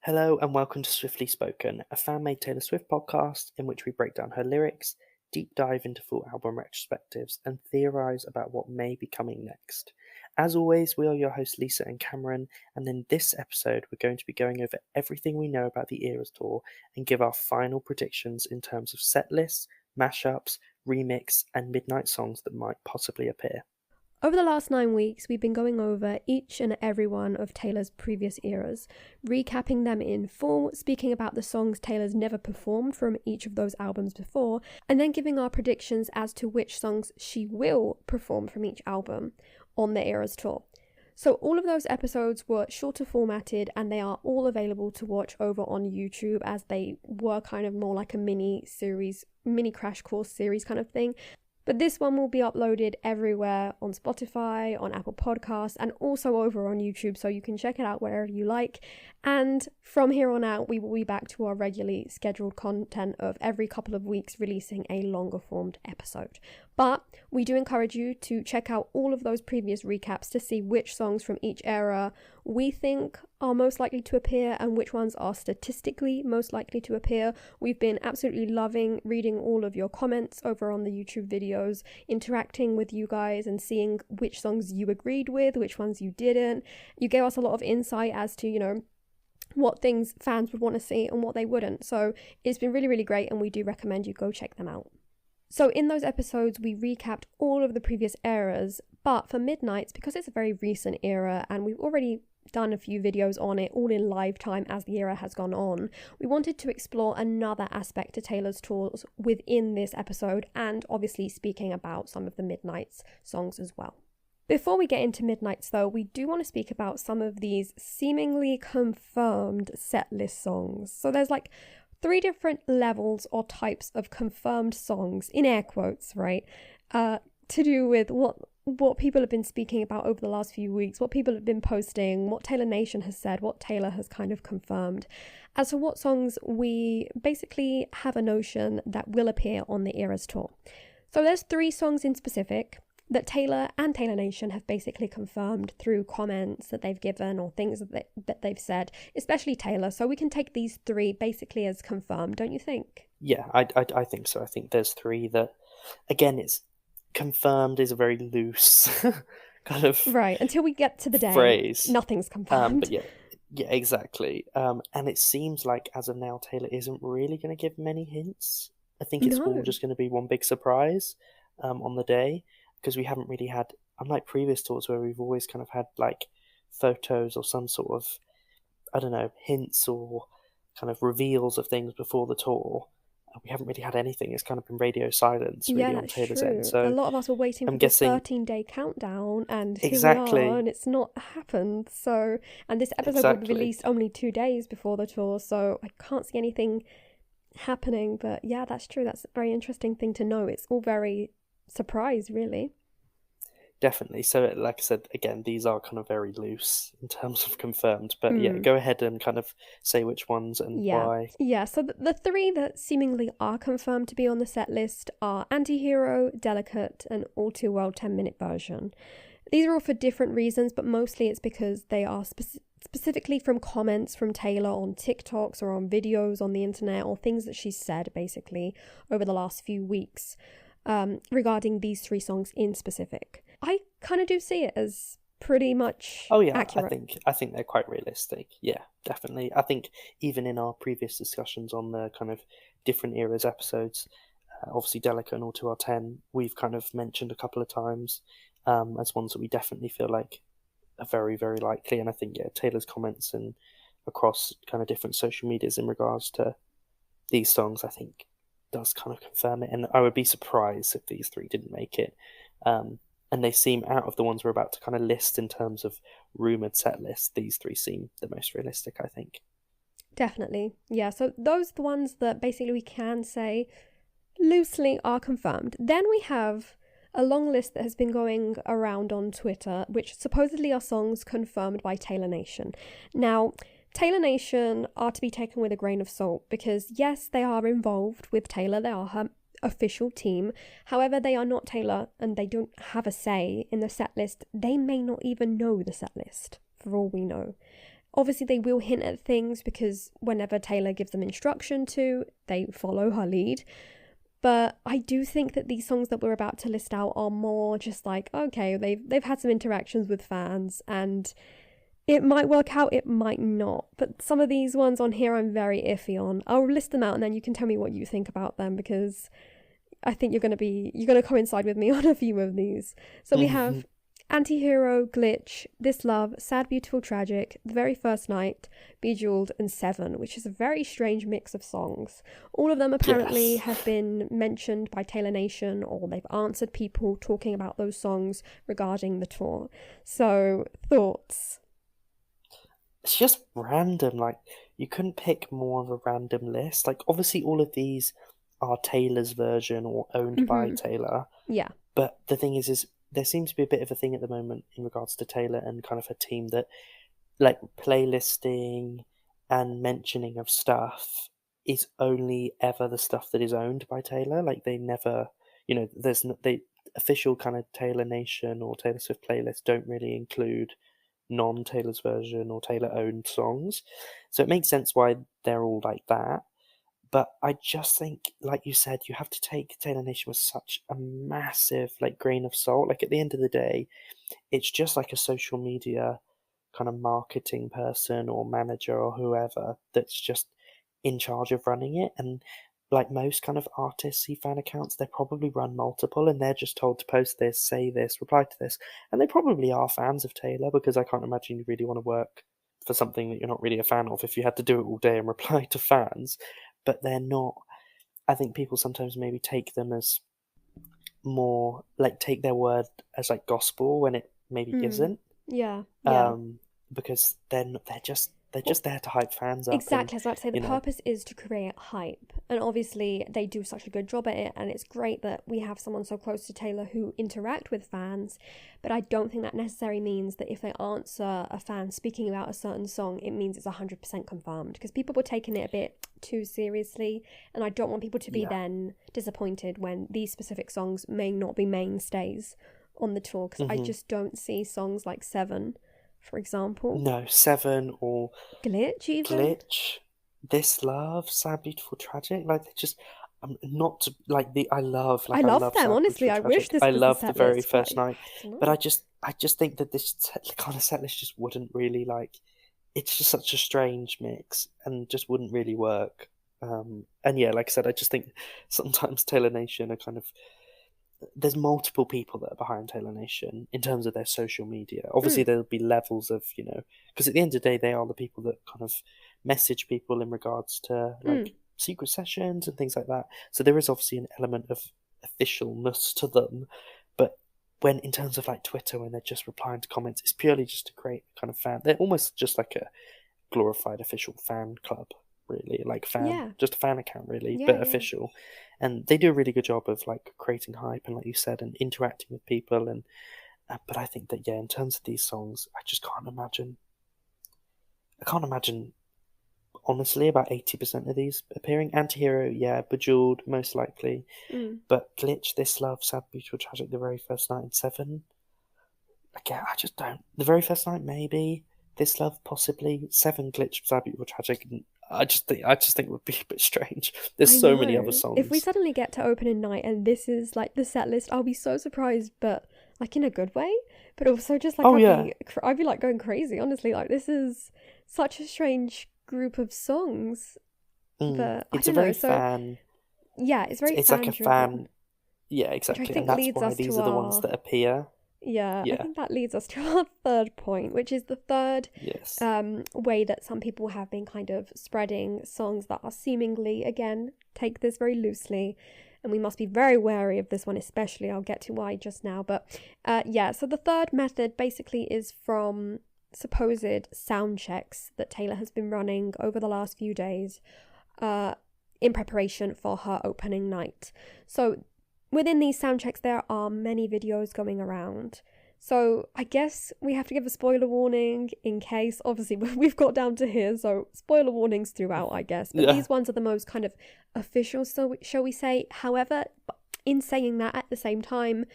Hello and welcome to Swiftly Spoken, a fan-made Taylor Swift podcast in which we break down her lyrics, deep dive into full album retrospectives, and theorise about what may be coming next. As always, we are your hosts Lisa and Cameron, and in this episode we're going to be going over everything we know about the Eras Tour and give our final predictions in terms of setlists, mashups, remix, and midnight songs that might possibly appear. Over the last 9 weeks, we've been going over each and every one of Taylor's previous eras, recapping them in full, speaking about the songs Taylor's never performed from each of those albums before, and then giving our predictions as to which songs she will perform from each album on the Eras Tour. So all of those episodes were shorter formatted and they are all available to watch over on YouTube, as they were kind of more like a mini crash course series kind of thing. But this one will be uploaded everywhere on Spotify, on Apple Podcasts, and also over on YouTube, so you can check it out wherever you like. And from here on out, we will be back to our regularly scheduled content of every couple of weeks releasing a longer formed episode. But we do encourage you to check out all of those previous recaps to see which songs from each era we think are most likely to appear and which ones are statistically most likely to appear. We've been absolutely loving reading all of your comments over on the YouTube videos, interacting with you guys and seeing which songs you agreed with, which ones you didn't. You gave us a lot of insight as to, what things fans would want to see and what they wouldn't. So it's been really, really great, and we do recommend you go check them out. So in those episodes, we recapped all of the previous eras, but for Midnights, because it's a very recent era and we've already done a few videos on it all in live time as the era has gone on, we wanted to explore another aspect to Taylor's tours within this episode, and obviously speaking about some of the Midnights songs as well. Before we get into Midnights though, we do want to speak about some of these seemingly confirmed setlist songs. So there's like 3 different levels or types of confirmed songs, in air quotes, right? To do with what people have been speaking about over the last few weeks, what people have been posting, what Taylor Nation has said, what Taylor has kind of confirmed, as to what songs we basically have a notion that will appear on the Eras Tour. So there's 3 songs in specific that Taylor and Taylor Nation have basically confirmed through comments that they've given or things that they've said, especially Taylor. So we can take these 3 basically as confirmed, don't you think? Yeah, I think so. I think there's 3 that, again, it's confirmed is a very loose kind of right, until we get to the day phrase. Nothing's confirmed. But yeah, exactly. And it seems like as of now Taylor isn't really going to give many hints. I think it's all just going to be one big surprise on the day, because we haven't really had, unlike previous tours where we've always kind of had like photos or some sort of, I don't know, hints or kind of reveals of things before the tour. We haven't really had anything. It's kind of been radio silence really on Taylor's end. So a lot of us were waiting for the 13-day countdown, and here we are, and it's not happened. So, and this episode will be released only 2 days before the tour, so I can't see anything happening. But yeah, that's true. That's a very interesting thing to know. It's all very surprise, really. Definitely. So like I said, again, these are kind of very loose in terms of confirmed, but yeah, go ahead and kind of say which ones and why. Yeah, so the 3 that seemingly are confirmed to be on the set list are Anti-Hero, Delicate, and All Too Well 10-minute version. These are all for different reasons, but mostly it's because they are specifically from comments from Taylor on TikToks or on videos on the internet, or things that she's said basically over the last few weeks regarding these 3 songs in specific. I kind of do see it as pretty much accurate. I think they're quite realistic. Yeah, definitely. I think even in our previous discussions on the kind of different eras episodes, obviously Delicate and All To Our 10, we've kind of mentioned a couple of times as ones that we definitely feel like are very, very likely. And I think, Taylor's comments and across kind of different social medias in regards to these songs, I think does kind of confirm it. And I would be surprised if these 3 didn't make it. And they seem, out of the ones we're about to kind of list in terms of rumoured set lists, these 3 seem the most realistic, I think. Definitely. Yeah, so those are the ones that basically we can say loosely are confirmed. Then we have a long list that has been going around on Twitter, which supposedly are songs confirmed by Taylor Nation. Now, Taylor Nation are to be taken with a grain of salt, because yes, they are involved with Taylor. They are her official team. However, they are not Taylor and they don't have a say in the set list. They may not even know the set list, for all we know. Obviously, they will hint at things because whenever Taylor gives them instruction to, they follow her lead. But I do think that these songs that we're about to list out are more just like, okay, they've had some interactions with fans and it might work out, it might not. But some of these ones on here I'm very iffy on. I'll list them out and then you can tell me what you think about them, because I think you're going to coincide with me on a few of these. So we have Antihero, Glitch, This Love, Sad, Beautiful, Tragic, The Very First Night, Bejeweled, and Seven, which is a very strange mix of songs. All of them apparently have been mentioned by Taylor Nation, or they've answered people talking about those songs regarding the tour. So, thoughts? It's just random. Like, you couldn't pick more of a random list. Like, obviously all of these are Taylor's version or owned by Taylor. Yeah. But the thing is there seems to be a bit of a thing at the moment in regards to Taylor and kind of her team that, like, playlisting and mentioning of stuff is only ever the stuff that is owned by Taylor. Like, they never, there's no, they official kind of Taylor Nation or Taylor Swift playlists don't really include non-Taylor's version or Taylor-owned songs. So it makes sense why they're all like that. But I just think, like you said, you have to take Taylor Nation with such a massive, like, grain of salt. Like, at the end of the day, it's just like a social media kind of marketing person or manager or whoever that's just in charge of running it. And like most kind of artisty fan accounts, they probably run multiple and they're just told to post this, say this, reply to this. And they probably are fans of Taylor, because I can't imagine you really want to work for something that you're not really a fan of if you had to do it all day and reply to fans. But they're not. I think people sometimes maybe take them as more, like, take their word as like gospel when it maybe isn't. Yeah. Because they're just there to hype fans up. Exactly, I was about to say, the purpose is to create hype. And obviously they do such a good job at it, and it's great that we have someone so close to Taylor who interact with fans. But I don't think that necessarily means that if they answer a fan speaking about a certain song, it means it's 100% confirmed. Because people were taking it a bit too seriously, and I don't want people to be then disappointed when these specific songs may not be mainstays on the tour. Because I just don't see songs like Seven, for example. No, Seven or Glitch even. Glitch, This Love, Sad, Beautiful, Tragic. Like, they just, not to, like, I love them, Sad, honestly. Beautiful, I wish Tragic. this I was love the The Very setlist, First Night. But I just think that this kind of setlist just wouldn't really, like, it's just such a strange mix and just wouldn't really work. And yeah, like I said, I just think sometimes Taylor Nation are kind of, there's multiple people that are behind Taylor Nation in terms of their social media. Obviously, there'll be levels of, because at the end of the day, they are the people that kind of message people in regards to, like, secret sessions and things like that. So there is obviously an element of officialness to them. But when, in terms of, like, Twitter, when they're just replying to comments, it's purely just to create kind of fan. They're almost just like a glorified official fan club, really, like just a fan account, really, but official. And they do a really good job of, like, creating hype and, like you said, and interacting with people. And but I think that, in terms of these songs, I just can't imagine. Honestly, about 80% of these appearing. Antihero, Bejeweled, most likely. But Glitch, This Love, Sad, Beautiful, Tragic, The Very First Night, and Seven. Again, I just don't. The Very First Night, maybe. This Love, possibly. Seven, Glitch, Sad, Beautiful, Tragic. And I just think it would be a bit strange. There's so many other songs. If we suddenly get to opening night and this is, like, the set list, I'll be so surprised, but, like, in a good way. But also just, like, I'd be like going crazy, honestly. Like, this is such a strange group of songs. But it's a very fan. Yeah, it's very. It's like a fan. Yeah, exactly, and that's why these are the ones that appear. Yeah, I think that leads us to our third point, which is the third way that some people have been kind of spreading songs that are seemingly, again, take this very loosely, and we must be very wary of this one especially. I'll get to why just now. But so the third method basically is from supposed sound checks that Taylor has been running over the last few days in preparation for her opening night. So within these sound checks, there are many videos going around. So I guess we have to give a spoiler warning in case, obviously, we've got down to here, so spoiler warnings throughout, I guess. But these ones are the most kind of official, so shall we say. However, in saying that, at the same time,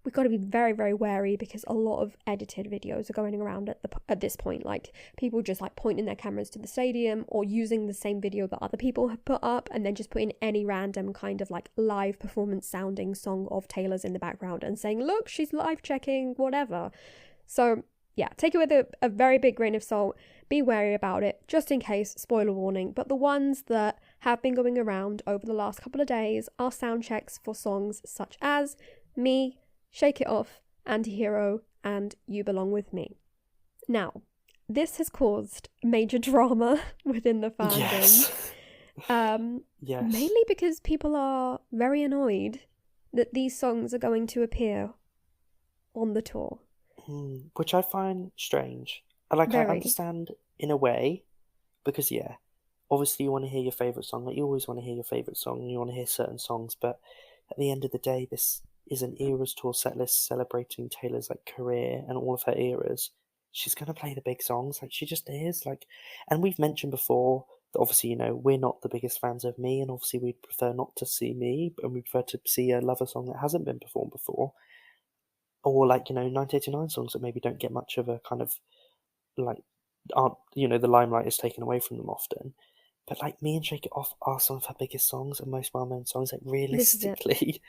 we've got to be very, very wary because a lot of edited videos are going around at this point. Like, people just like pointing their cameras to the stadium or using the same video that other people have put up and then just putting any random kind of like live performance sounding song of Taylor's in the background and saying, look, she's live checking, whatever. So yeah, take it with a very big grain of salt. Be wary about it, just in case, spoiler warning. But the ones that have been going around over the last couple of days are sound checks for songs such as Me, Shake It Off, Antihero, and You Belong With Me. Now, this has caused major drama within the fandom. Yes. Yes. Mainly because people are very annoyed that these songs are going to appear on the tour. Which I find strange. I understand in a way, because obviously you want to hear your favourite song. Like, you always want to hear your favourite song, and you want to hear certain songs. But at the end of the day, this is an Eras Tour set list celebrating Taylor's like career and all of her eras. She's gonna play the big songs, like she just is. Like, and we've mentioned before that obviously we're not the biggest fans of Me, and obviously we'd prefer not to see Me, and we prefer to see a Lover song that hasn't been performed before. Or 1989 songs that maybe don't get much of a kind of aren't the limelight is taken away from them often. But like Me and Shake It Off are some of her biggest songs and most well-known songs. Like, realistically,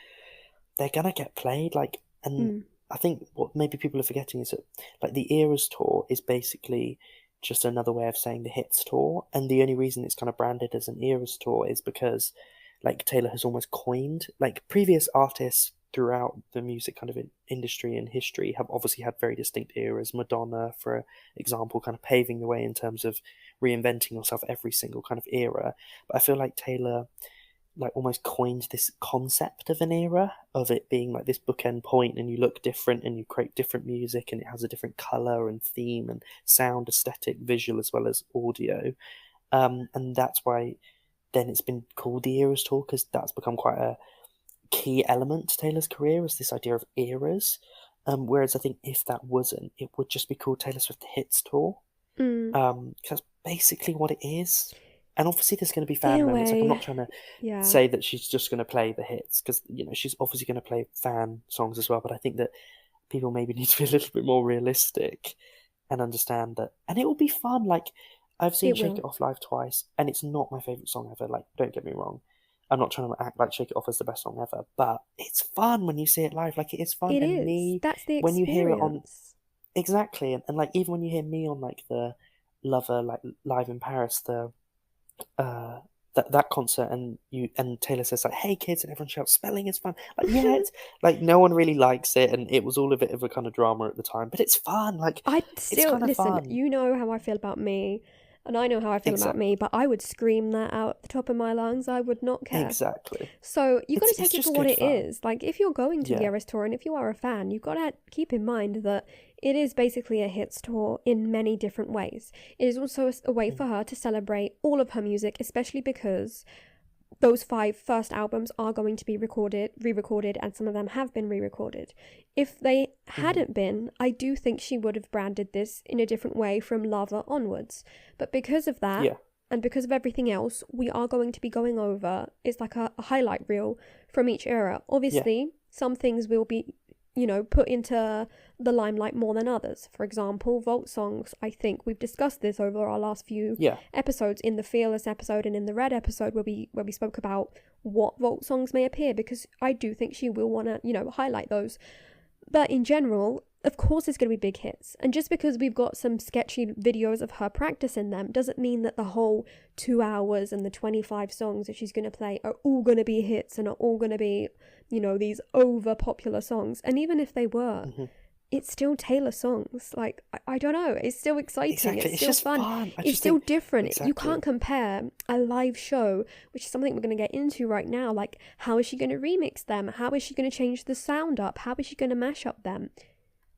they're gonna get played. I think what maybe people are forgetting is that like the Eras Tour is basically just another way of saying the Hits Tour, and the only reason it's kind of branded as an Eras Tour is because like Taylor has almost coined, like, previous artists throughout the music kind of industry and history have obviously had very distinct eras. Madonna, for example, kind of paving the way in terms of reinventing herself every single kind of era. But I feel like Taylor like almost coined this concept of an era, of it being like this bookend point, and you look different and you create different music and it has a different colour and theme and sound, aesthetic, visual as well as audio. And that's why then it's been called the Eras Tour, because that's become quite a key element to Taylor's career, is this idea of eras. Whereas I think if that wasn't, it would just be called Taylor Swift Hits Tour. Because that's basically what it is. And obviously there's going to be fan moments. Like, I'm not trying to say that she's just going to play the hits, because she's obviously going to play fan songs as well. But I think that people maybe need to be a little bit more realistic and understand that. And it will be fun. Like, I've seen Shake It Off live twice, and it's not my favourite song ever. Like, don't get me wrong. I'm not trying to act like Shake It Off is the best song ever, but it's fun when you see it live. Like, it is fun. It and is. Me, that's the experience. When you hear it on, exactly, and like even when you hear Me on like the Lover, like live in Paris, the that concert, and Taylor says like, "Hey kids," and everyone shouts, "Spelling is fun." Like, it's like no one really likes it, and it was all a bit of a kind of drama at the time, but it's fun. Like, I it's still kind of listen. fun. You know how I feel about Me. And I know how I feel about Me, but I would scream that out at the top of my lungs. I would not care. Exactly. So you've got to take it for what it fun. is. Like, if you're going to the Eras Tour, and if you are a fan, you've got to keep in mind that it is basically a hits tour in many different ways. It is also a way for her to celebrate all of her music, especially because those 5 first albums are going to be re-recorded, and some of them have been re-recorded. If they hadn't been, I do think she would have branded this in a different way from Lover onwards. But because of that, and because of everything else, we are going to be going over, it's like a highlight reel from each era. Obviously, some things will be, put into the limelight more than others. For example, Vault songs. I think we've discussed this over our last few episodes, in the Fearless episode and in the Red episode, where we spoke about what Vault songs may appear, because I do think she will want to, highlight those. But in general, of course it's going to be big hits. And just because we've got some sketchy videos of her practice in them doesn't mean that the whole 2 hours and the 25 songs that she's going to play are all going to be hits and are all going to be, these over popular songs. And even if they were, it's still Taylor songs. Like, I don't know. It's still exciting. Exactly. It's still just fun. It's still different. Exactly. You can't compare a live show, which is something we're going to get into right now. Like, how is she going to remix them? How is she going to change the sound up? How is she going to mash up them?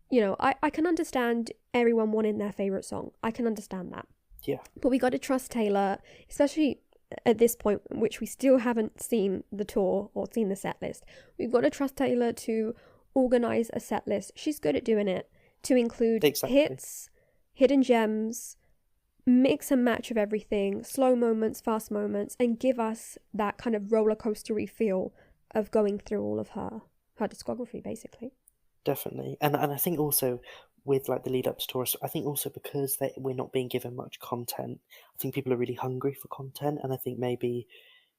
I can understand everyone wanting their favourite song. I can understand that. Yeah. But we got to trust Taylor, especially at this point, which we still haven't seen the tour or seen the set list. We've got to trust Taylor to organise a set list. She's good at doing it, to include hits, hidden gems, mix and match of everything, slow moments, fast moments, and give us that kind of roller coastery feel of going through all of her discography, basically. definitely. And I think also with like the lead up to tours, I think also because we're not being given much content, I think people are really hungry for content, and I think maybe,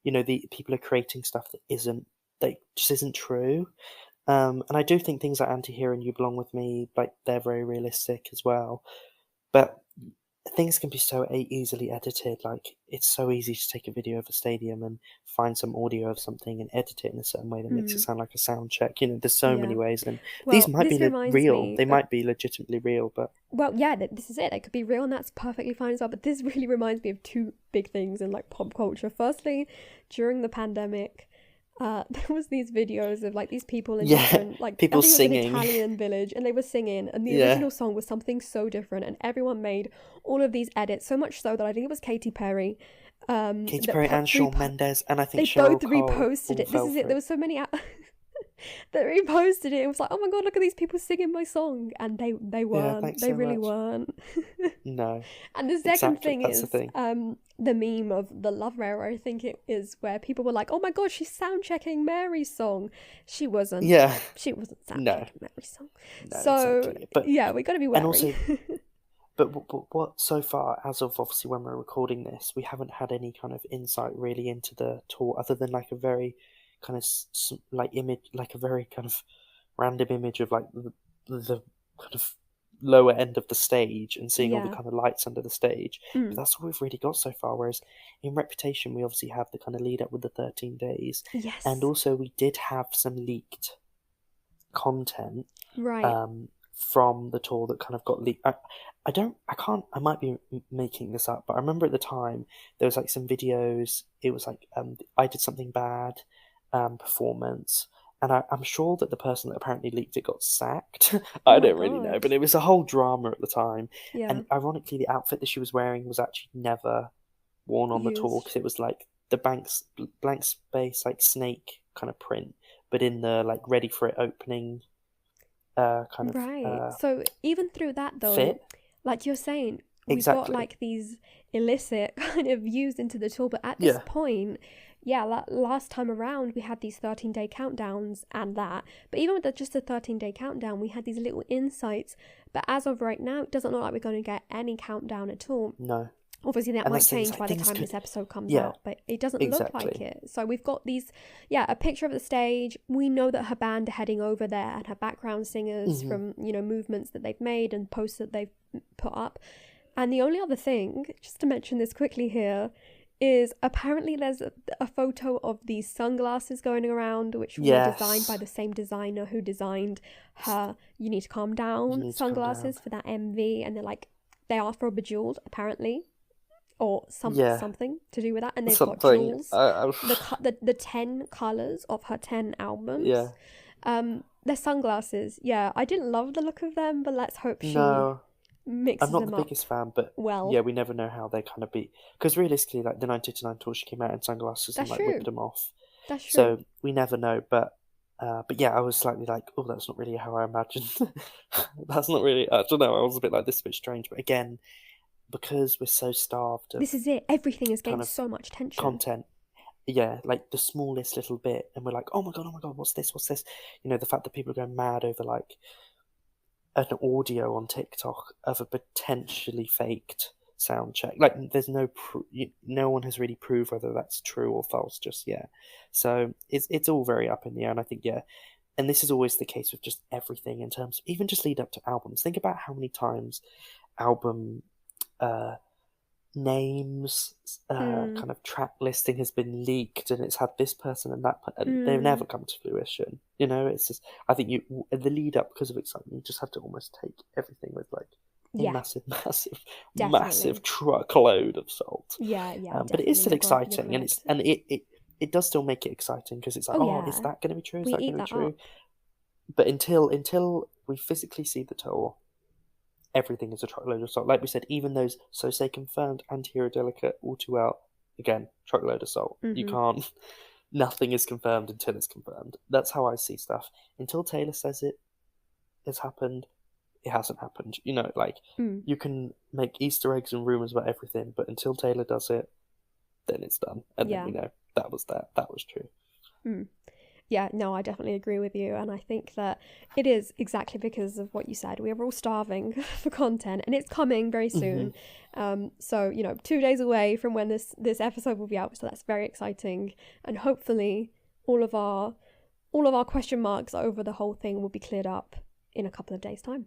the people are creating stuff that just isn't true. And I do think things like Anti-Hero and You Belong With Me, like they're very realistic as well. But things can be so easily edited. Like, it's so easy to take a video of a stadium and find some audio of something and edit it in a certain way that makes it sound like a sound check. There's so many Yeah. ways, and these Well, might this be reminds real. me They of, might be legitimately real, but well, yeah, this is it. It could be real, and that's perfectly fine as well. But this really reminds me of two big things in like pop culture. Firstly, during the pandemic, there was these videos of like these people in yeah, different, like, I people think it was an singing. Italian village, and they were singing, and the Yeah, original song was something so different, and everyone made all of these edits, so much so that I think it was Katy Perry, Katy that Perry and Shawn Mendes, and I think they both Cheryl Cole reposted all it. This fell is it. for There it. was so many that reposted it. It was like, oh my god, look at these people singing my song, and they Yeah, weren't. thanks They so really much. weren't. No, And the second exactly. thing That's the is thing. the meme of the Love Rare, I think it is, where people were like, oh my god, she's sound checking Mary's song. She wasn't. Yeah, She wasn't sound no, checking Mary's song. no, So exactly. But yeah, we got to be and wary. also, but what so far, as of obviously when we're recording this, we haven't had any kind of insight really into the tour, other than like a very kind of like image, like a very kind of random image of like the kind of lower end of the stage and seeing all the Yeah. kind of lights under the stage. But Mm. that's all we've really got so far. Whereas in Reputation, we obviously have the kind of lead up with the 13 days, and Yes. also we did have some leaked content Right. from the tour that kind of got leaked. I might be making this up, but I remember at the time there was like some videos. It was like I Did Something Bad performance, and I'm sure that the person that apparently leaked it got sacked. Oh I my don't really know, god. but it was a whole drama at the time. Yeah. And ironically, the outfit that she was wearing was actually never worn on the tour Used. because it was like the blank space like snake kind of print, but in the like ready for it opening kind of Right. So even through that though, fit. like you're saying, we've got Exactly. like these illicit kind of used into the tour, but at this Yeah. point, yeah, last time around we had these 13-day countdowns and that. But even with just a 13-day countdown, we had these little insights. But as of right now, it doesn't look like we're going to get any countdown at all. No. Obviously, that And might that's things change like by the things time could. this episode comes Yeah. out, but it doesn't look like Exactly. it. So we've got these, yeah, a picture of the stage. We know that her band are heading over there, and her background singers from, movements that they've made and posts that they've put up. And the only other thing, just to mention this quickly here, is apparently there's a photo of these sunglasses going around, which were designed by Yes. the same designer who designed her You Need to Calm You Down need to calm down. sunglasses for that MV. And they are for Bejeweled, apparently, or Yeah. something to do with that. And they've got Something. jewels, the 10 colors of her 10 albums. Yeah. They're sunglasses. Yeah, I didn't love the look of them, but let's hope she No. I'm mixes not the them up biggest fan, but well. yeah, we never know how they kind of be. Because realistically, like the 1989 tour, she came out in sunglasses and That's like whipped true. them off. That's true. So we never know. But yeah, I was slightly like, oh, that's not really how I imagined. That's not really. I don't know. I was a bit like, this is a bit strange. But again, because we're so starved of This is it. Everything is kind getting of so much attention. content, yeah, like the smallest little bit, and we're like, oh my god, what's this? What's this? The fact that people are going mad over like an audio on TikTok of a potentially faked sound check. Like, there's no one has really proved whether that's true or false just yet. So it's all very up in the air, and I think and this is always the case with just everything in terms of even just lead up to albums. Think about how many times album names, kind of track listing has been leaked, and it's had this person and that, and they've never come to fruition. It's just, I think the lead up, because of excitement, you just have to almost take everything with like a Yeah, massive definitely. truckload of salt. Yeah, But it is definitely. still You're exciting, and correct. it does still make it exciting because it's like, Oh oh, is yeah, that going to be true? Is we that eat going to be that true? up. But until we physically see the tour, everything is a truckload of salt. Like we said, even those So Say confirmed Anti-Hero Delicate, All Too Well, again, truckload of salt. You can't, nothing is confirmed until it's confirmed. That's how I see stuff. Until Taylor says it's happened, it hasn't happened. You can make Easter eggs and rumours about everything, but until Taylor does it, then it's done. And then Yeah. that was true. Yeah, no, I definitely agree with you. And I think that it is exactly because of what you said. We are all starving for content, and it's coming very soon. So, 2 days away from when this episode will be out. So that's very exciting. And hopefully all of our question marks over the whole thing will be cleared up in a couple of days' time.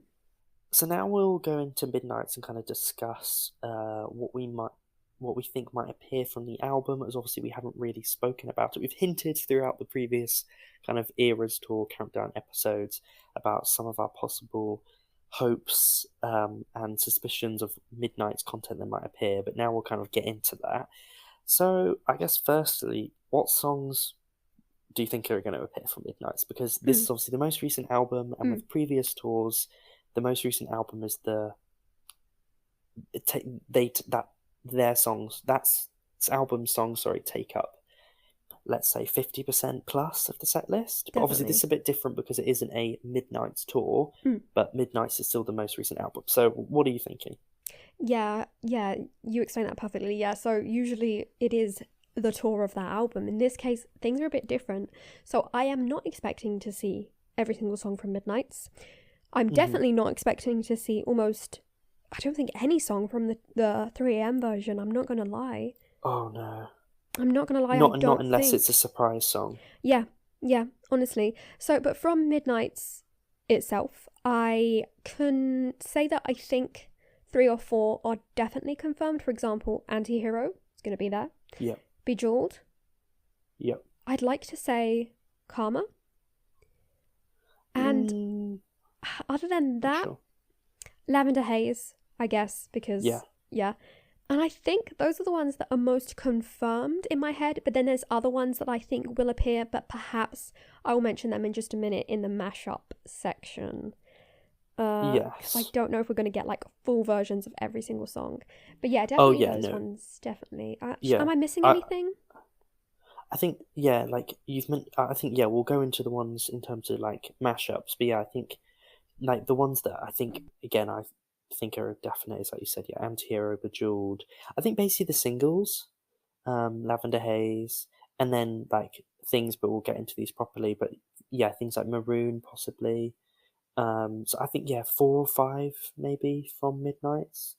So now we'll go into Midnights and kind of discuss what we think might appear from the album, as obviously we haven't really spoken about it. We've hinted throughout the previous kind of Eras Tour countdown episodes about some of our possible hopes and suspicions of Midnight's content that might appear, but now we'll kind of get into that. So I guess firstly, what songs do you think are going to appear from Midnight's? Because this is obviously the most recent album, and with previous tours, the most recent album is their songs, that's album songs, take up, let's say, 50% plus of the set list. But obviously this is a bit different because it isn't a Midnight's tour, but Midnight's is still the most recent album. So what are you thinking? Yeah, you explained that perfectly. Yeah, so usually it is the tour of that album. In this case, things are a bit different. So I am not expecting to see every single song from Midnight's. I'm definitely not expecting to see I don't think any song from the 3am version. I'm not going to lie. Oh, no. I'm not going to lie. Not unless it's a surprise song. Yeah, honestly. So, but from Midnight's itself, I can say that I think 3 or 4 are definitely confirmed. For example, Anti-Hero is going to be there. Yep. Bejeweled. Yep. I'd like to say Karma. And other than that, Lavender Haze, I guess, because yeah. And I think those are the ones that are most confirmed in my head, but then there's other ones that I think will appear, but perhaps I will mention them in just a minute in the mashup section. Yes. I don't know if we're going to get like full versions of every single song, but yeah, definitely ones, definitely. Am I missing anything? I think, like you've meant, I think, we'll go into the ones in terms of like mashups, but I think like the ones that I think, again, I think are definite is, like you said, Anti-Hero, Bejeweled. I think basically the singles, Lavender Haze, and then like things, but we'll get into these properly, but things like Maroon possibly. So I think 4 or 5 maybe from Midnight's.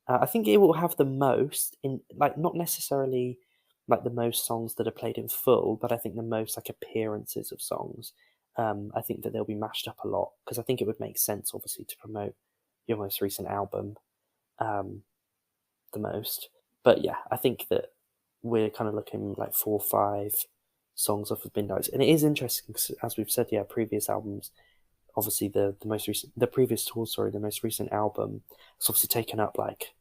I think it will have the most in, like, not necessarily like the most songs that are played in full, but I think the most like appearances of songs. I think that they'll be mashed up a lot because I think it would make sense, obviously, to promote your most recent album the most. But I think that we're kind of looking like 4 or 5 songs off of Midnight's, and it is interesting because, as we've said, previous albums, obviously the previous tour, the most recent album, has obviously taken up like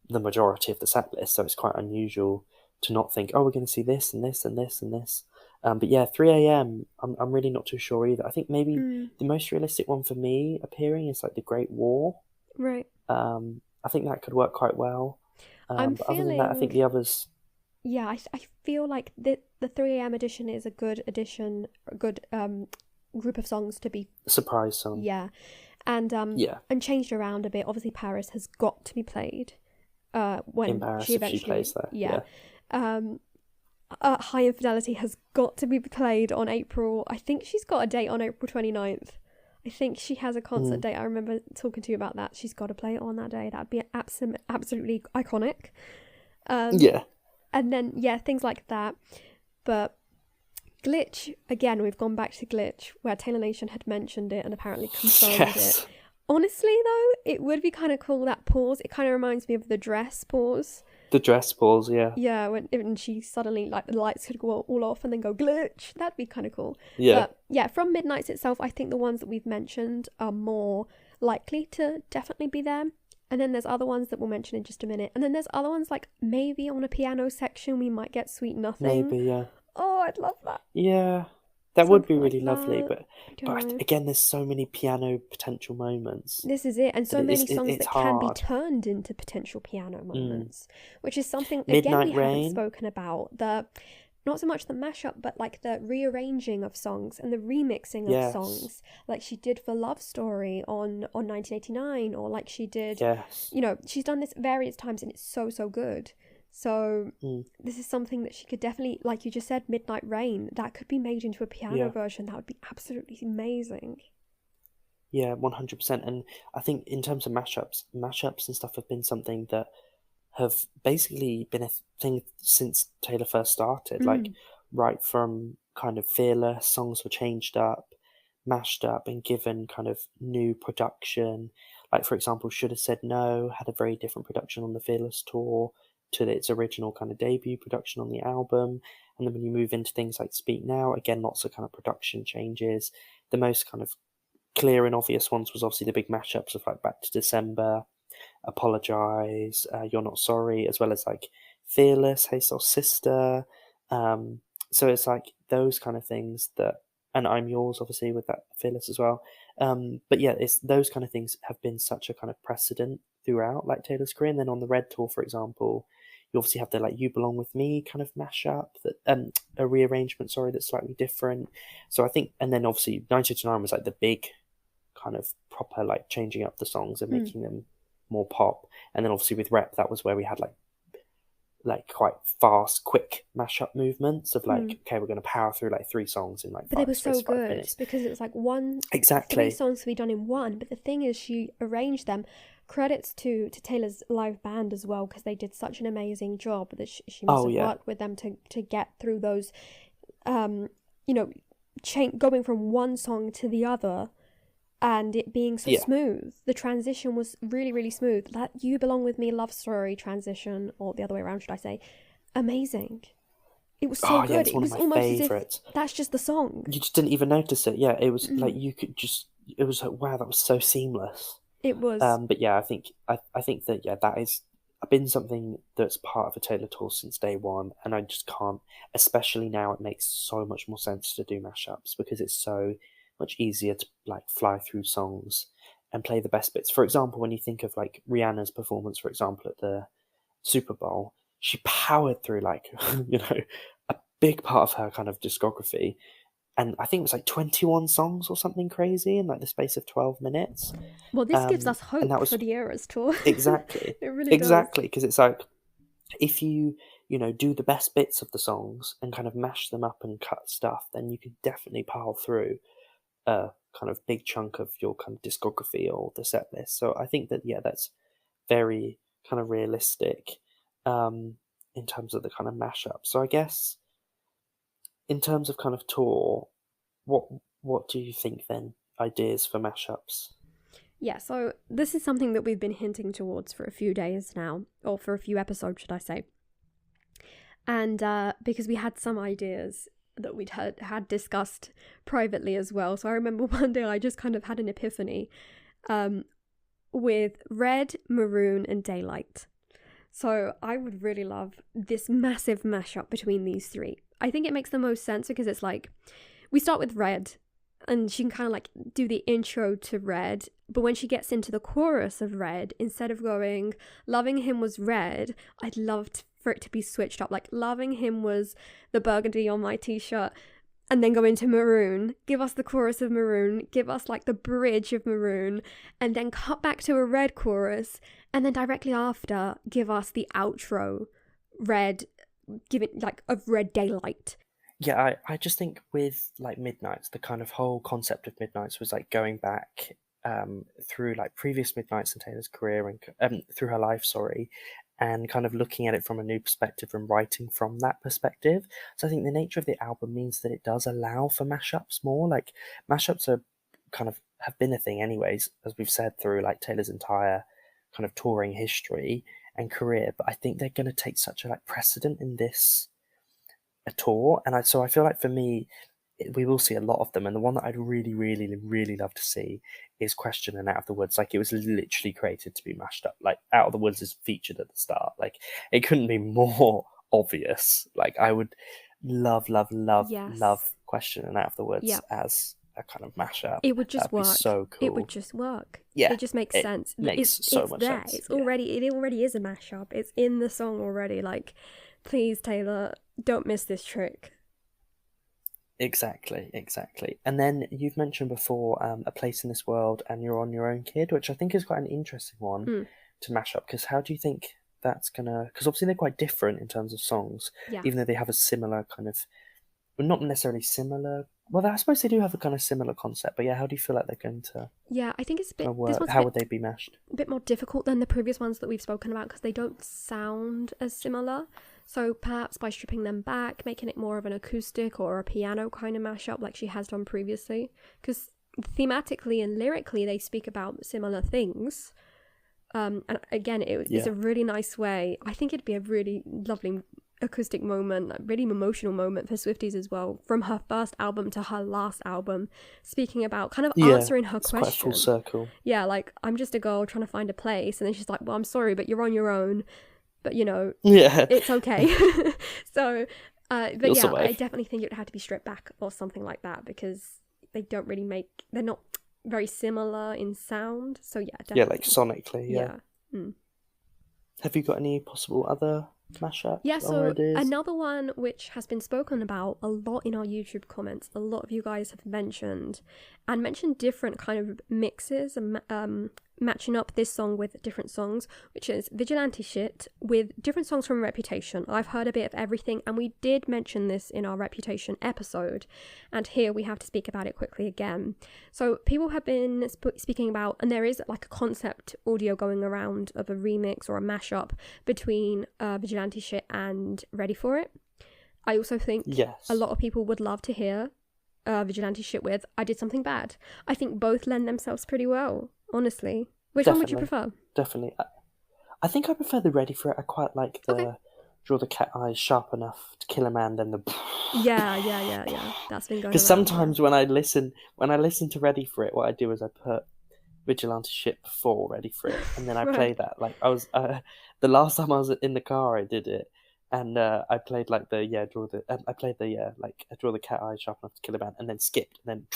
the majority of the set list, so it's quite unusual to not think, we're going to see this and this and this and this. But 3am, I'm really not too sure either. I think maybe the most realistic one for me appearing is like The Great War. Right. I think that could work quite well. But other than that, I think the others... Yeah, I feel like the 3am edition is a good addition, a good group of songs to be... Surprise song. Yeah. And changed around a bit. Obviously, Paris has got to be played when in Paris, she eventually... if she plays there. Yeah. High Infidelity has got to be played on April. I think she's got a date on April 29th. I think she has a concert date. I remember talking to you about that. She's got to play it on that day. That'd be absolutely iconic. And then, things like that. But Glitch, again, we've gone back to Glitch, where Taylor Nation had mentioned it and apparently confirmed it. Honestly, though, it would be kind of cool, that pause. It kind of reminds me of the dress pause. The dress pause, yeah. Yeah, when she suddenly, like, the lights could go all off and then go glitch. That'd be kind of cool. Yeah. But, from Midnight's itself, I think the ones that we've mentioned are more likely to definitely be there. And then there's other ones that we'll mention in just a minute. And then there's other ones, like, maybe on a piano section we might get Sweet Nothing. Maybe, yeah. Oh, I'd love that. Yeah. That would be really lovely, but again, there's so many piano potential moments. This is it, and so many songs that hard. can be turned into potential piano moments, which is something, Midnight again, we Rain. haven't spoken about. Not so much the mashup, but like the rearranging of songs and the remixing of songs, like she did for Love Story on 1989, or like she did, she's done this various times, and it's so good. So this is something that she could definitely, like you just said, Midnight Rain, that could be made into a piano version. That would be absolutely amazing. Yeah, 100%. And I think in terms of mashups and stuff have been something that have basically been a thing since Taylor first started. Like, right from kind of Fearless, songs were changed up, mashed up, and given kind of new production. Like, for example, Should Have Said No had a very different production on the Fearless tour to its original kind of debut production on the album. And then when you move into things like Speak Now, again, lots of kind of production changes. The most kind of clear and obvious ones was obviously the big mashups of like Back to December, Apologize, You're Not Sorry, as well as like Fearless, Hey Soul Sister. So it's like those kind of things that, and I'm Yours, obviously, with that Fearless as well. But yeah, it's those kind of things have been such a kind of precedent throughout like Taylor's career. And then on the Red Tour, for example, you obviously have the like You Belong With Me kind of mashup, that a rearrangement, sorry, that's slightly different. So I think, and then obviously 1989 was like the big kind of proper like changing up the songs and making them more pop. And then obviously with Rep, that was where we had like quite fast, quick mashup movements of like, okay, we're going to power through like 3 songs in like but they were so good minutes. because it was like exactly 3 songs to be done in one. But the thing is, she arranged them. Credits to Taylor's live band as well, because they did such an amazing job that she must have worked with them to get through those, you know, going from one song to the other. And it being so smooth. The transition was really, really smooth. That You Belong With Me love story transition, or the other way around, should I say, amazing. It was so good. Yeah, it's one it was of my almost favorites. as if that's just the song. You just didn't even notice it. Yeah, it was like you could just. It was like, wow, that was so seamless. It was. But yeah, I think that that is been something that's part of a Taylor tour since day one, and I just can't. Especially now, it makes so much more sense to do mashups because it's so much easier to like fly through songs and play the best bits. For example, when you think of like Rihanna's performance, for example, at the Super Bowl, she powered through like a big part of her kind of discography, and I think it was like 21 songs or something crazy in like the space of 12 minutes. Well, this gives us hope and that was for the Eras tour. Exactly. It really exactly, because it's like if you do the best bits of the songs and kind of mash them up and cut stuff, then you could definitely pile through a kind of big chunk of your kind of discography or the set list. So I think that that's very kind of realistic in terms of the kind of mashup. So I guess in terms of kind of tour, what do you think then? Ideas for mashups? Yeah, so this is something that we've been hinting towards for a few days now, or for a few episodes, should I say. And because we had some ideas that we'd had discussed privately as well. So I remember one day I just kind of had an epiphany with Red, Maroon and Daylight. So I would really love this massive mashup between these 3. I think it makes the most sense because it's like, we start with Red and she can kind of like do the intro to Red, but when she gets into the chorus of Red, instead of going, loving him was red, I'd love for it to be switched up, like loving him was the burgundy on my t-shirt, and then go into Maroon, give us the chorus of Maroon, give us like the bridge of Maroon, and then cut back to a Red chorus, and then directly after give us the outro Red, give it like of Red Daylight. Yeah, I just think with like Midnights, the kind of whole concept of Midnights was like going back through like previous Midnights in Taylor's career and through her life, and kind of looking at it from a new perspective and writing from that perspective. So I think the nature of the album means that it does allow for mashups more. Like mashups are kind of have been a thing anyways, as we've said, through like Taylor's entire kind of touring history and career. But I think they're going to take such a like precedent in this a tour, and so I feel like for me, we will see a lot of them. And the one that I'd really, really, really love to see is Question and Out of the Woods. Like it was literally created to be mashed up. Like Out of the Woods is featured at the start. Like it couldn't be more obvious. Like I would love Question and Out of the Woods as a kind of mashup. It would just work. So cool. It would just work. Yeah, it just makes sense. Makes it's so much there. sense. It already is a mashup. It's in the song already. Like, please, Taylor, don't miss this trick. Exactly. And then you've mentioned before A Place in This World and You're on Your Own, Kid, which I think is quite an interesting one to mash up, because how do you think that's gonna, because obviously they're quite different in terms of songs, Yeah. even though they have a similar kind of, well, not necessarily similar. Well, I suppose they do have a kind of similar concept, but yeah, how do you feel like they're going to Yeah, I think it's a kind bit. of This work? one's How would they be mashed? a bit more difficult than the previous ones that we've spoken about because they don't sound as similar. So perhaps by stripping them back, making it more of an acoustic or a piano kind of mashup like she has done previously, because thematically and lyrically they speak about similar things. And again, it's a really nice way. I think it'd be a really lovely acoustic moment, a really emotional moment for Swifties as well, from her first album to her last album, speaking about kind of answering her it's question. quite full circle. Yeah, like, I'm just a girl trying to find a place, and then she's like, well, I'm sorry, but you're on your own, but it's okay. So but You'll yeah, survive. I definitely think it would have to be stripped back or something like that, because they're not very similar in sound. So yeah, definitely. Yeah, like sonically. Yeah. Mm. Have you got any possible other mashups? Yeah, so ideas? another one which has been spoken about a lot in our YouTube comments, a lot of you guys have mentioned different kind of mixes and matching up this song with different songs, which is Vigilante Shit with different songs from Reputation. I've heard a bit of everything, and we did mention this in our Reputation episode, and here we have to speak about it quickly again. So people have been speaking about, and there is like a concept audio going around of a remix or a mashup between Vigilante Shit and Ready For It. I also think a lot of people would love to hear Vigilante Shit with I Did Something Bad. I think both lend themselves pretty well, honestly. Which one would you prefer? Definitely. I think I prefer the Ready For It. I quite like the draw the cat eyes sharp enough to kill a man, then the yeah. That's been going because sometimes when I listen to Ready For It, what I do is I put Vigilante Shit before Ready For It, and then I play that. Like I was the last time I was in the car, I did it, and I played like the draw the cat eye sharp enough to kill a man, and then skipped, and then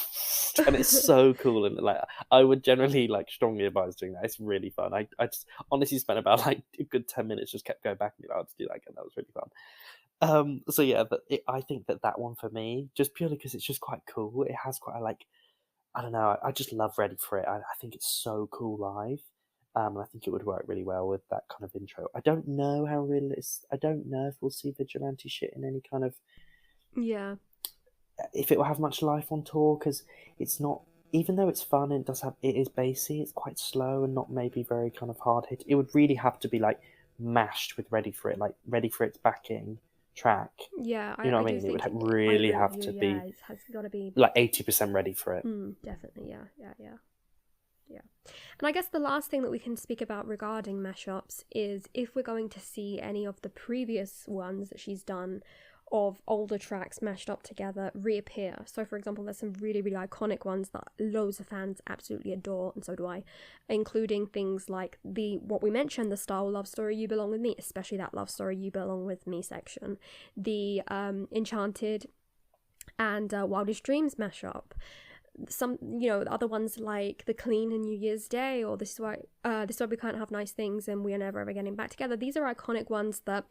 and it's so cool, and like I would generally like strongly advise doing that. It's really fun. I just honestly spent about like a good 10 minutes just kept going back and being able to do that again. That was really fun. So yeah, but I think that one for me, just purely because it's just quite cool. It has quite a like, I don't know, I just love Ready For It. I think it's so cool live. And I think it would work really well with that kind of intro. I don't know how realistic. I don't know if we'll see Vigilante Shit in any kind of. Yeah. If it will have much life on tour, because it's not. Even though it's fun and it is bassy, it's quite slow and not maybe very kind of hard hit. It would really have to be like mashed with Ready For It, like Ready For It's backing track. Yeah, you know what I mean? It would really have to be. It has got to be like 80% Ready For It. Definitely, yeah. And I guess the last thing that we can speak about regarding mashups is if we're going to see any of the previous ones that she's done of older tracks mashed up together reappear. So for example, there's some really, really iconic ones that loads of fans absolutely adore, and so do I, including things like what we mentioned, the style Love Story You Belong With Me, especially that Love Story You Belong With Me section, the Enchanted and Wildest Dreams mashup. Some other ones like The Clean and New Year's Day, or this is why we can't have nice things and we are never ever getting back together. These are iconic ones that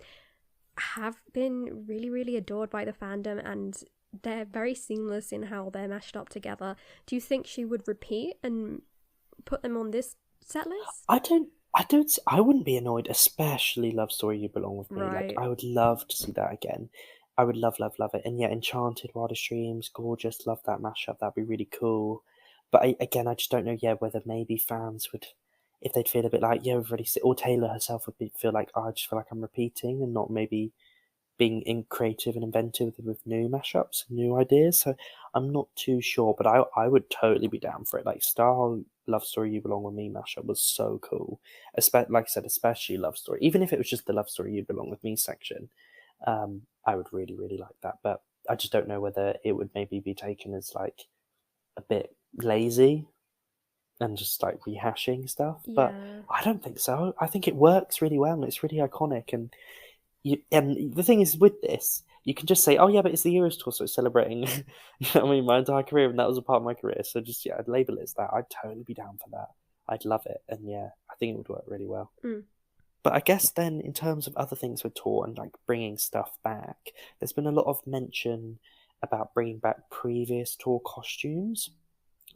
have been really, really adored by the fandom, and they're very seamless in how they're mashed up together. Do you think she would repeat and put them on this set list? I wouldn't be annoyed, especially Love Story You Belong With Me. Right. Like I would love to see that again. I would love it. And yeah, Enchanted, Wildest Dreams, gorgeous, love that mashup. That'd be really cool. But I just don't know, whether maybe fans would, if they'd feel a bit like, we've already seen, or Taylor herself would feel like, I just feel like I'm repeating and not maybe being creative and inventive with new mashups, new ideas. So I'm not too sure, but I would totally be down for it. Like Star Love Story You Belong With Me mashup was so cool. Like I said, especially Love Story. Even if it was just the Love Story You Belong With Me section, I would really, really like that. But I just don't know whether it would maybe be taken as like a bit lazy and just like rehashing stuff. Yeah. But I don't think so. I think it works really well and it's really iconic. And the thing is with this, you can just say, oh yeah, but it's the Euros tour, so it's celebrating my entire career, and that was a part of my career. So just I'd label it as that. I'd totally be down for that. I'd love it. And I think it would work really well. But I guess then in terms of other things with tour and like bringing stuff back, there's been a lot of mention about bringing back previous tour costumes.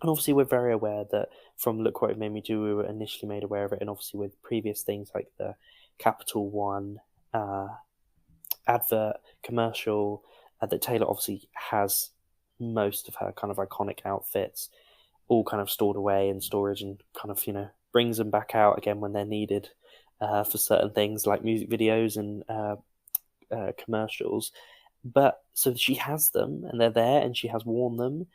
And obviously we're very aware that from Look What It Made Me Do, we were initially made aware of it. And obviously with previous things like the Capital One advert commercial that Taylor obviously has most of her kind of iconic outfits all kind of stored away in storage and kind of, brings them back out again when they're needed for certain things like music videos and commercials. But so she has them and they're there and she has worn them.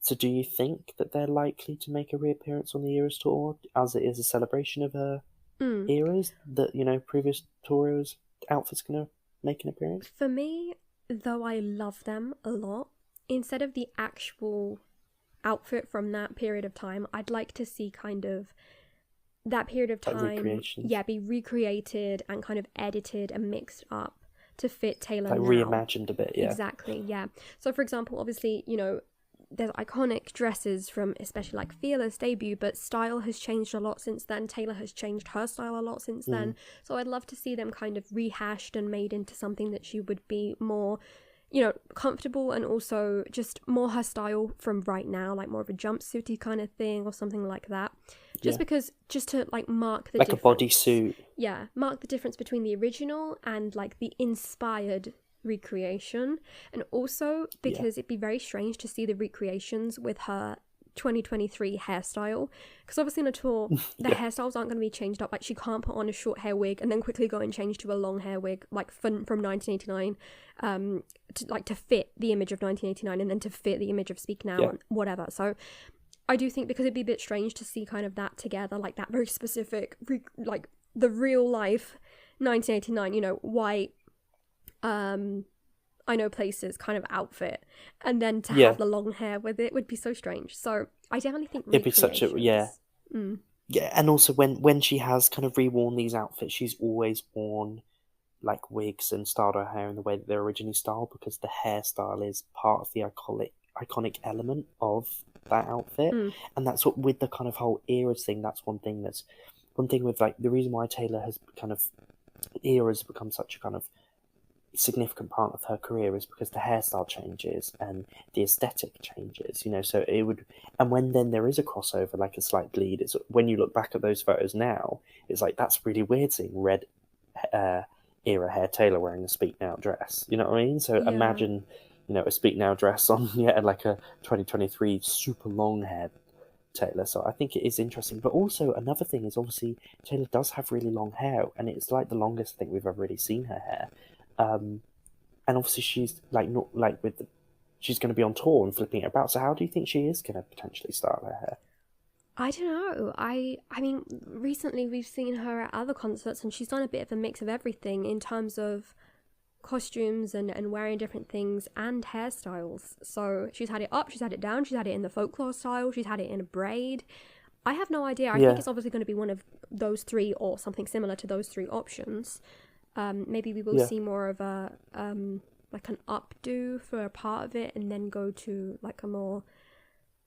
So do you think that they're likely to make a reappearance on the Eras tour as it is a celebration of her eras that, previous tours outfits going to make an appearance? For me, though I love them a lot, instead of the actual outfit from that period of time, I'd like to see kind of that period of time be recreated and kind of edited and mixed up to fit Taylor like now. Reimagined a bit, yeah. Exactly, yeah. So for example, obviously, there's iconic dresses from especially like Fearless debut, but style has changed a lot since then. Taylor has changed her style a lot since then. So I'd love to see them kind of rehashed and made into something that she would be more, comfortable and also just more her style from right now, like more of a jumpsuity kind of thing or something like that. Just to like mark the difference. Like a bodysuit. Yeah, mark the difference between the original and like the inspired recreation. And also because it'd be very strange to see the recreations with her 2023 hairstyle, because obviously in a tour the hairstyles aren't going to be changed up. Like she can't put on a short hair wig and then quickly go and change to a long hair wig like from 1989 to fit the image of 1989 and then to fit the image of Speak Now and whatever. So I do think because it'd be a bit strange to see kind of that together, like that very specific like the real life 1989 white I Know Places kind of outfit, and then to have the long hair with it would be so strange. So I definitely think it'd be such a yeah, and also when she has kind of reworn these outfits, she's always worn like wigs and styled her hair in the way that they're originally styled, because the hairstyle is part of the iconic element of that outfit, and that's what with the kind of whole eras thing. That's one thing with like the reason why Taylor has kind of eras become such a kind of significant part of her career is because the hairstyle changes and the aesthetic changes, so it would, and when then there is a crossover, like a slight bleed, it's when you look back at those photos now, it's like that's really weird seeing red era hair Taylor wearing a Speak Now dress, you know what I mean? So imagine a Speak Now dress on like a 2023 super long hair Taylor. So I think it is interesting. But also another thing is obviously Taylor does have really long hair, and it's like the longest thing we've ever really seen her hair. And obviously she's like not like she's going to be on tour and flipping it about. So how do you think she is going to potentially style her hair? I don't know. I mean, recently we've seen her at other concerts and she's done a bit of a mix of everything in terms of costumes and wearing different things and hairstyles. So she's had it up, she's had it down, she's had it in the folklore style, she's had it in a braid. I have no idea. I think it's obviously going to be one of those three or something similar to those three options. Maybe we will see more of a like an updo for a part of it and then go to like a more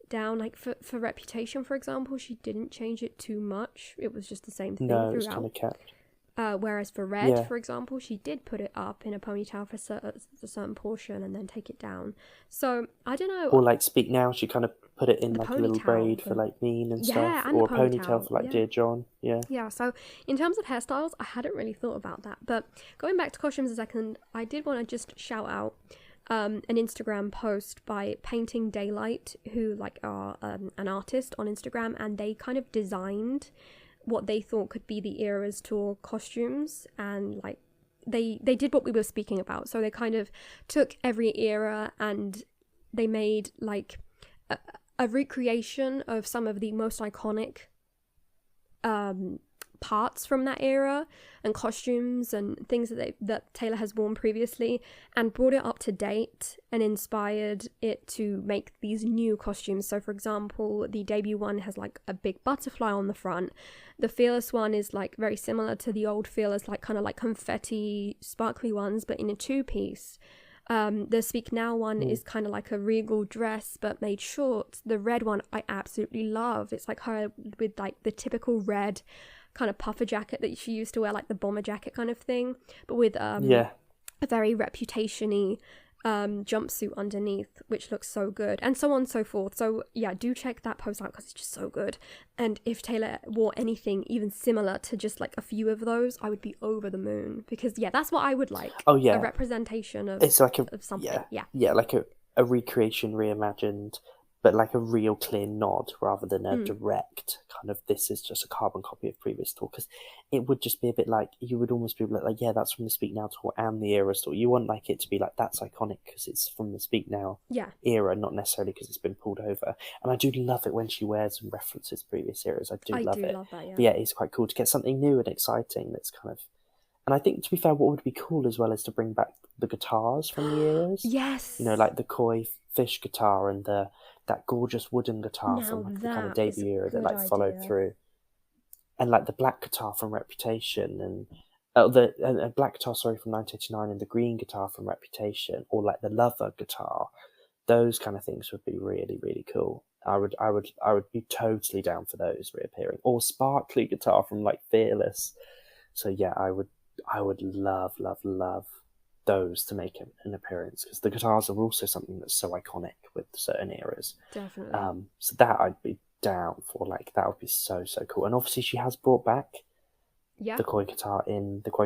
down, like for Reputation, for example, she didn't change it too much. It was just the same thing throughout. It was kind of kept. Whereas for Red, for example, she did put it up in a ponytail for a certain portion and then take it down. So, I don't know. Or like Speak Now, she kind of put it in like a little braid for like Mean and stuff. And or a ponytail for like Dear John. Yeah, so in terms of hairstyles, I hadn't really thought about that. But going back to costumes a second, I did want to just shout out an Instagram post by Painting Daylight, who like are an artist on Instagram, and they kind of designed what they thought could be the Eras Tour costumes, and like they did what we were speaking about. So they kind of took every era and they made like a recreation of some of the most iconic parts from that era and costumes and things that Taylor has worn previously, and brought it up to date and inspired it to make these new costumes. So for example, the debut one has like a big butterfly on the front. The Fearless one is like very similar to the old Fearless, like kind of like confetti sparkly ones, but in a two-piece. The Speak Now one is kind of like a regal dress but made short. The red one I absolutely love. It's like her with like the typical red kind of puffer jacket that she used to wear, like the bomber jacket kind of thing, but with a very Reputation-y jumpsuit underneath, which looks so good, and so on and so forth. So yeah, do check that post out because it's just so good. And if Taylor wore anything even similar to just like a few of those, I would be over the moon, because yeah, that's what I would like. Oh yeah, a representation of it's like of something. Yeah, like a recreation reimagined, but like a real clear nod rather than a direct kind of, this is just a carbon copy of previous tour, because it would just be a bit like, you would almost be like, yeah, that's from the Speak Now tour and the Era tour. You want like it to be like, that's iconic because it's from the Speak Now era, not necessarily because it's been pulled over. And I do love it when she wears and references previous eras. I do love that, yeah. But yeah, it's quite cool to get something new and exciting that's kind of, and I think, to be fair, what would be cool as well is to bring back the guitars from the eras. Yes. You know, like the koi fish guitar and that gorgeous wooden guitar from like the kind of debut era that like followed through. And like the black guitar from Reputation, and a black guitar, sorry, from 1989, and the green guitar from Reputation, or like the Lover guitar. Those kind of things would be really, really cool. I would be totally down for those reappearing. Or sparkly guitar from like Fearless. So yeah, I would love those to make an appearance, because the guitars are also something that's so iconic with certain eras. Definitely. So that I'd be down for. Like, that would be so cool. And obviously she has brought back the koi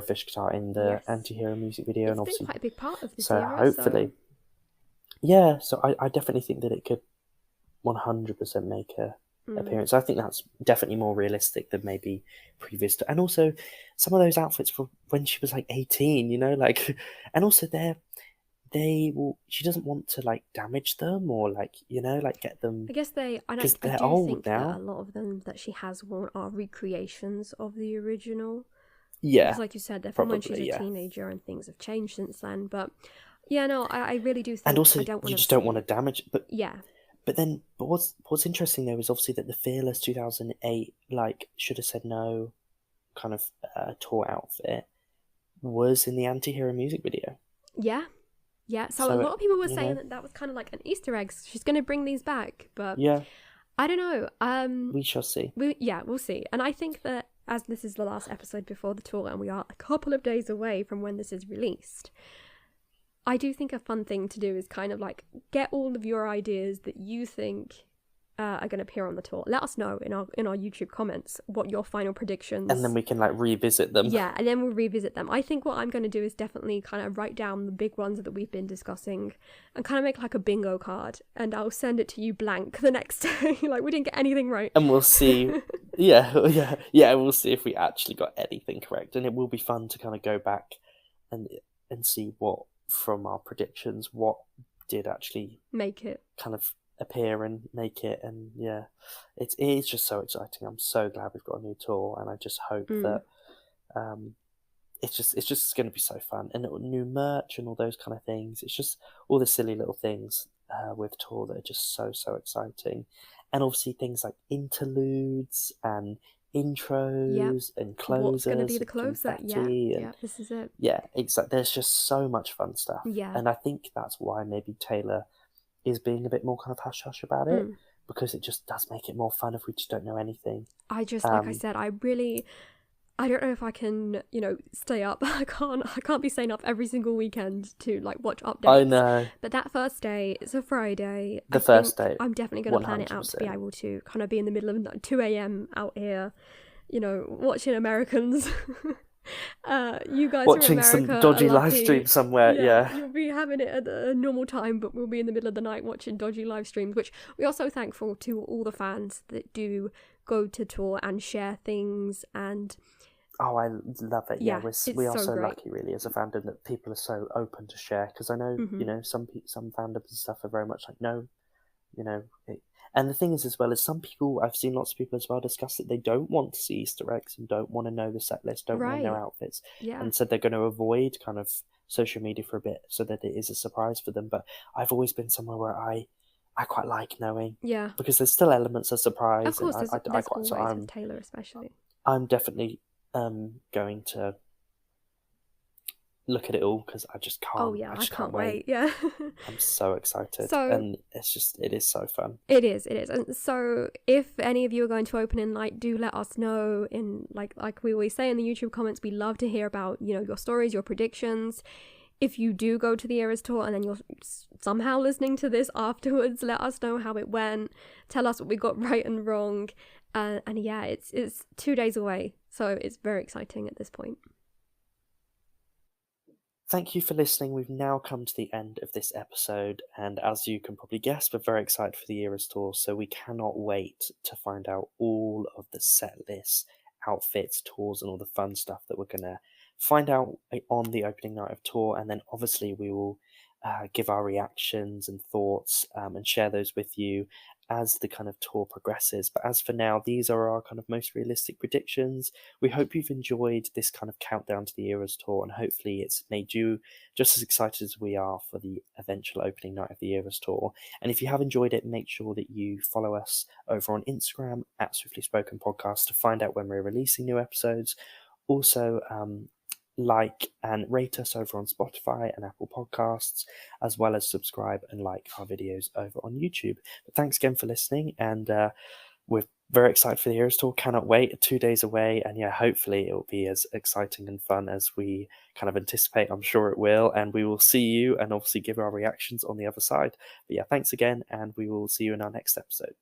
fish guitar in the Anti-Hero music video. It's and obviously been quite a big part of this so era, hopefully so I definitely think that it could 100% make a appearance. I think that's definitely more realistic than maybe previous to, and also some of those outfits for when she was like 18, you know, like, and also she doesn't want to like damage them or like, you know, like get them, I guess I do think now that a lot of them that she has worn are recreations of the original, because like you said, they're from when she's a teenager and things have changed since then. But yeah, no, I really do think, and also you just don't want to damage it. But But what's interesting though is obviously that the Fearless 2008 like Should Have Said No kind of tour outfit was in the Anti-Hero music video. Yeah. So a lot of people were saying that was kind of like an Easter egg. She's going to bring these back, but I don't know. We shall see. We'll see. And I think that as this is the last episode before the tour, and we are a couple of days away from when this is released, I do think a fun thing to do is kind of like get all of your ideas that you think are going to appear on the tour. Let us know in our YouTube comments what your final predictions. And then we can like revisit them. Yeah, and then we'll revisit them. I think what I'm going to do is definitely kind of write down the big ones that we've been discussing and kind of make like a bingo card, and I'll send it to you blank the next day. Like, we didn't get anything right. And we'll see. We'll see if we actually got anything correct. And it will be fun to kind of go back and see what, from our predictions, what did actually make it kind of appear and make it. And it is just so exciting. I'm so glad we've got a new tour, and I just hope that it's just going to be so fun, and new merch and all those kind of things. It's just all the silly little things with tour that are just so exciting. And obviously things like interludes and intros and closers. What's going to be the closer? This is it. Yeah, exactly. There's just so much fun stuff. Yeah, and I think that's why maybe Taylor is being a bit more kind of hush hush about it, because it just does make it more fun if we just don't know anything. I just like I said, I don't know if I can, stay up. I can't be staying up every single weekend to like watch updates. I know. But that first day, it's a Friday. The first day, I'm definitely going to plan it out to be able to kind of be in the middle of 2 a.m. out here, watching Americans. You guys watching are some dodgy live stream somewhere. Yeah, you'll be having it at a normal time, but we'll be in the middle of the night watching dodgy live streams. Which we're also thankful to all the fans that do go to tour and share things and. Oh, I love it. Yeah, we are so great. Lucky, really, as a fandom, that people are so open to share. Because I know, some fandoms and stuff are very much like, no, and the thing is, as well, is some people, I've seen lots of people as well discuss that they don't want to see Easter eggs and don't want to know the set list, don't want to know outfits, and said they're going to avoid kind of social media for a bit so that it is a surprise for them. But I've always been somewhere where I quite like knowing, because there's still elements of surprise. Of course, and there's always with Taylor, especially. I'm definitely going to look at it all, because I just can't. Oh yeah, I can't wait. Yeah, I'm so excited, and it is so fun. It is, and so if any of you are going to opening night, do let us know in like we always say in the YouTube comments. We love to hear about your stories, your predictions. if you do go to the Eras tour and then you're somehow listening to this afterwards, let us know how it went. Tell us what we got right and wrong. And yeah, it's 2 days away, so it's very exciting at this point. Thank you for listening. We've now come to the end of this episode, and as you can probably guess, we're very excited for the Eras tour, so we cannot wait to find out all of the set lists, outfits, tours, and all the fun stuff that we're going to find out on the opening night of tour. And then obviously we will give our reactions and thoughts and share those with you as the kind of tour progresses. But as for now, these are our kind of most realistic predictions. We hope you've enjoyed this kind of countdown to the Eras tour, and hopefully it's made you just as excited as we are for the eventual opening night of the Eras tour. And if you have enjoyed it, make sure that you follow us over on Instagram at Swiftly Spoken Podcast to find out when we're releasing new episodes. Also, like and rate us over on Spotify and Apple Podcasts, as well as subscribe and like our videos over on YouTube. But thanks again for listening, and we're very excited for the Eras tour. Cannot wait. 2 days away, and yeah, hopefully it will be as exciting and fun as we kind of anticipate. I'm sure it will, and we will see you and obviously give our reactions on the other side. But yeah, thanks again, and we will see you in our next episode.